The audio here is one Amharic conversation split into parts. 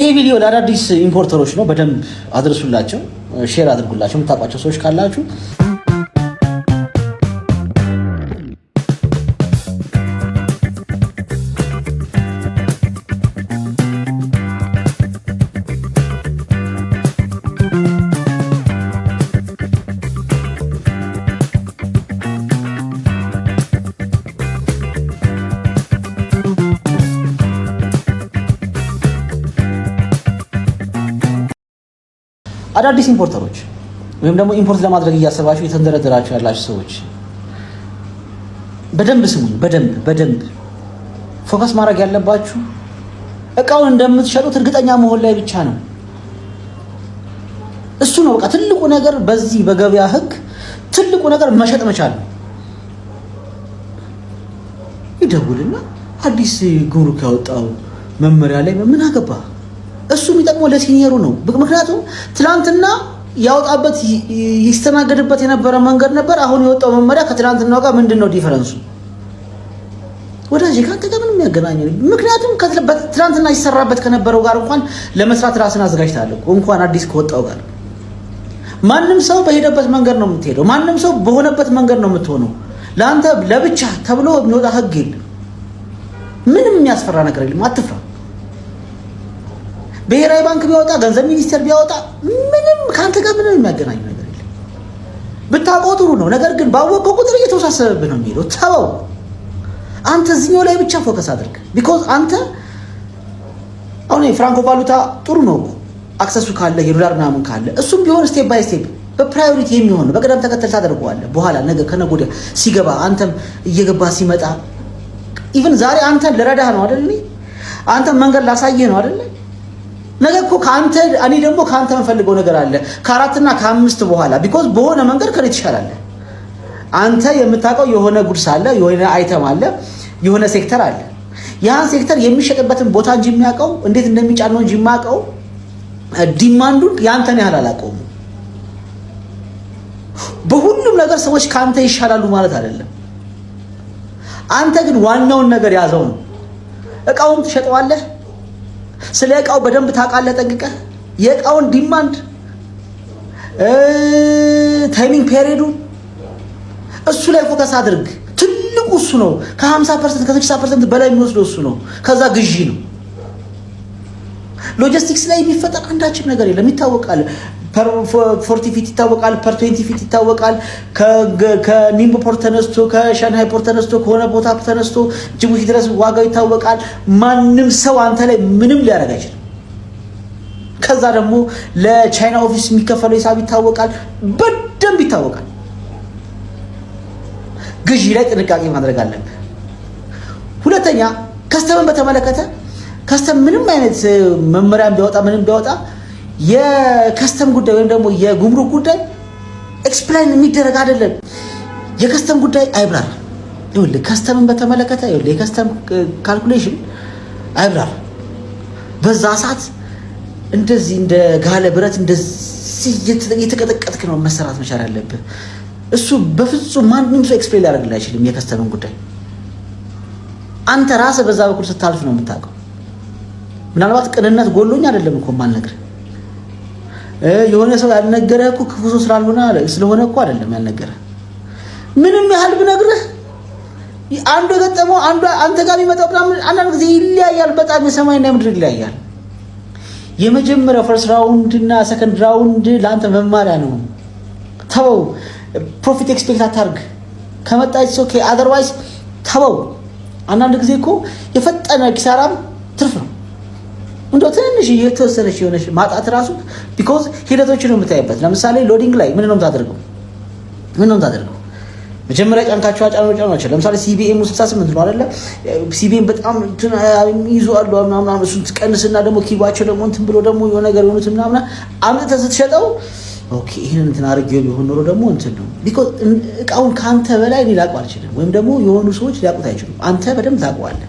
ይህ ቪዲዮ ለአዳዲስ ኢምፖርተሮች ነው። በደንብ አድርሱላቸው፣ ሼር አድርጉላቸው የምታውቋቸው ሰዎች ካላችሁ። አዳዲስ ኢምፖርተሮች ወይም ደግሞ ኢምፖርት ለማድረግ እያሰባችሁ የተንደረደራችሁ ያላችሁ ሰዎች በደንብ ስሙኝ። በደንብ ፎከስ ማድረግ ያለባችሁ እቃውን እንደምትሸጡት እርግጠኛ መሆን ላይ ብቻ ነው። እሱ ነው በቃ ትልቁ ነገር። በዚህ በገበያ ህግ ትልቁ ነገር መሸጥ መቻል ነው። ይደውልና አዲስ ጉምሩክ ያወጣው መመሪያ ላይ ምን አገባ? እሱ የሚጠቅመው ለሲኒየሩ ነው። ምክንያቱም ትላንትና ያወጣበት ይስተናገድበት የነበረ መንገድ ነበር። አሁን የወጣው መመሪያ ከትላንትናው ጋር ምንድነው ዲፈረንሱ? ወዳጅ ካንተ ጋር ምንም ያገናኘው ምክንያቱም ትላንትና ይሰራበት ከነበረው ጋር እንኳን ለመስራት ራስን አዘጋጅታለሁ እንኳን አዲስ ከወጣው ጋር። ማንም ሰው በሄደበት መንገድ ነው የምትሄደው። ማንም ሰው በሆነበት መንገድ ነው የምትሆነው። ለአንተ ለብቻ ተብሎ የሚወጣ ህግ የለም። ምንም የሚያስፈራ ነገር የለም። አትፍራ። ብሔራዊ ባንክ ቢያወጣ ገንዘብ ሚኒስቴር ቢያወጣ ምንም ካንተ ጋር ምንም የሚያገናኝ ነገር የለም። ብታውቀው ጥሩ ነው። ነገር ግን ባወቀው ቁጥር እየተወሳሰበብህ ነው የሚሄደው። ተወው። አንተ እዚህኛው ላይ ብቻ ፎከስ አድርግ። ቢኮዝ አንተ አሁን የፍራንኮ ቫሉታ ጥሩ ነው አክሰሱ ካለ የዶላር ምናምን ካለ እሱም ቢሆን ስቴፕ ባይ ስቴፕ በፕራዮሪቲ የሚሆን በቅደም ተከተል ታደርገዋለህ። በኋላ ነገ ከነገ ወዲያ ሲገባ አንተም እየገባ ሲመጣ ኢቭን ዛሬ አንተን ልረዳህ ነው አይደል? አንተም መንገድ ላሳየህ ነው አይደል? ነገ እኮ ካንተ እኔ ደግሞ ካንተ የምፈልገው ነገር አለ ከአራትና ከአምስት በኋላ ቢኮዝ በሆነ መንገድ ከኔ ትሻላለህ። አንተ የምታውቀው የሆነ ጉድስ አለ፣ የሆነ አይተም አለ፣ የሆነ ሴክተር አለ። ያን ሴክተር የሚሸጥበትን ቦታ እንጂ የሚያውቀው እንዴት እንደሚጫን ነው እንጂ የማውቀው ዲማንዱን ያንተን ያህል አላውቀውም። በሁሉም ነገር ሰዎች ካንተ ይሻላሉ ማለት አይደለም። አንተ ግን ዋናውን ነገር ያዘው ነው። እቃውን ትሸጠዋለህ። ስለ እቃው በደንብ ታውቃለህ ጠንቅቀህ። የእቃውን ዲማንድ ታይሚንግ ፔሪዱ እሱ ላይ ፎከስ አድርግ። ትልቁ እሱ ነው። ከ50% ከ60% በላይ የሚወስደው እሱ ነው። ከዛ ግዢ ነው። ሎጂስቲክስ ላይ የሚፈጠር አንዳችም ነገር የለም። ይታወቃል። ፐር 40 ፊት ይታወቃል። ፐር 20 ፊት ይታወቃል። ከኒምቦ ፖርት ተነስቶ ከሻንሃይ ፖርት ተነስቶ ከሆነ ቦታ ተነስቶ ጅቡቲ ድረስ ዋጋው ይታወቃል። ማንም ሰው አንተ ላይ ምንም ሊያደርግ አይችልም። ከዛ ደግሞ ለቻይና ኦፊስ የሚከፈለው ሂሳብ ይታወቃል። በደንብ ይታወቃል። ግዢ ላይ ጥንቃቄ ማድረግ አለብህ። ሁለተኛ ከስተምን በተመለከተ ከስተም ምንም አይነት መመሪያን ቢያወጣ ምንም ቢያወጣ የከስተም ጉዳይ ወይም ደግሞ የጉምሩክ ጉዳይ ኤክስፕላይን የሚደረግ አይደለም። የከስተም ጉዳይ አይብራር። ይኸውልህ ከስተምን በተመለከተ ይኸውልህ የከስተም ካልኩሌሽን አይብራር። በዛ ሰዓት እንደዚህ እንደ ጋለ ብረት እንደዚህ የተቀጠቀጥክ ነው መሰራት መቻል አለብህ። እሱ በፍጹም ማንም ሰው ኤክስፕሌን ሊያደርግልህ አይችልም። የከስተምን ጉዳይ አንተ ራስህ በዛ በኩል ስታልፍ ነው የምታውቀው። ምናልባት ቅንነት ጎሎኝ አይደለም እኮ ማልነግርህ የሆነ ሰው ያልነገረህ እኮ ክፉ ሰው ስለሆነ እኮ አይደለም ያልነገረህ። ምንም ያህል ብነግርህ አንዱ የገጠመው አንተ ጋር የሚመጣው አንዳንድ ጊዜ ይለያያል። በጣም የሰማይና የምድር ይለያያል። የመጀመሪያው ፈርስት ራውንድ እና ሰከንድ ራውንድ ለአንተ መማሪያ ነው። ተወው። ፕሮፊት ኤክስፔክት አታርግ። ከመጣች ኦኬ፣ አዘርዋይዝ ተወው። አንዳንድ ጊዜ እኮ የፈጠነ ኪሳራም ትርፍ ነው። እንደው ትንሽ የተወሰነች የሆነች ማጣት ራሱ ቢኮዝ ሂደቶችን ነው የምታይበት። ለምሳሌ ሎዲንግ ላይ ምን ነው የምታደርገው? መጀመሪያ ጫንካቸው አጫኖች ለምሳሌ ሲቢኤም 68 ነው አይደለ? ሲቢኤም በጣም ይዟል ምናምን እሱን ትቀንስና ደግሞ ኪባቸው ደግሞ እንትን ብሎ ደግሞ የሆነ ነገር የሆኑት ምናምን አምጥተህ ስትሸጠው ኦኬ ይሄን እንትን አድርጌው ቢሆን ኖሮ ደግሞ እንትን ነው ቢኮዝ እቃውን ካንተ በላይ እኔ ላውቀው አልችልም፣ ወይም ደግሞ የሆኑ ሰዎች ሊያውቁት አይችሉም። አንተ በደንብ ታውቀዋለህ።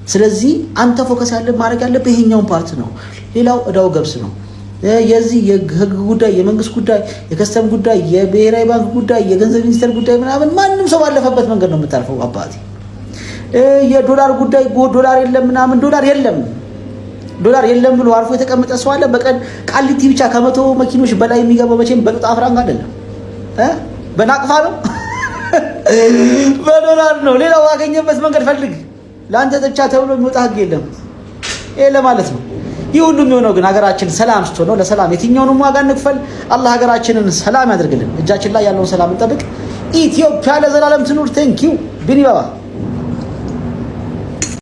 ስለዚህ አንተ ፎከስ ማድረግ ያለብህ ይሄኛውን ፓርት ነው። ሌላው እዳው ገብስ ነው። የዚህ የህግ ጉዳይ፣ የመንግስት ጉዳይ፣ የከስተም ጉዳይ፣ የብሔራዊ ባንክ ጉዳይ፣ የገንዘብ ሚኒስቴር ጉዳይ ምናምን ማንም ሰው ባለፈበት መንገድ ነው የምታልፈው። አባቴ የዶላር ጉዳይ ዶላር የለም ምናምን ዶላር የለም ዶላር የለም ብሎ አርፎ የተቀመጠ ሰው አለ። በቀን ቃሊቲ ብቻ ከመቶ መኪኖች በላይ የሚገባው መቼም በቅጣ ፍራንክ አይደለም፣ በናቅፋ ነው፣ በዶላር ነው። ሌላው ያገኘበት መንገድ ፈልግ። ለአንተ ብቻ ተብሎ የሚወጣ ህግ የለም። ይሄ ለማለት ነው። ይህ ሁሉ የሚሆነው ግን ሀገራችን ሰላም ስትሆን ነው። ለሰላም የትኛውንም ዋጋ እንክፈል። አላህ ሀገራችንን ሰላም ያድርግልን። እጃችን ላይ ያለውን ሰላም እንጠብቅ። ኢትዮጵያ ለዘላለም ትኑር። ቴንኪው ቢኒ ባባ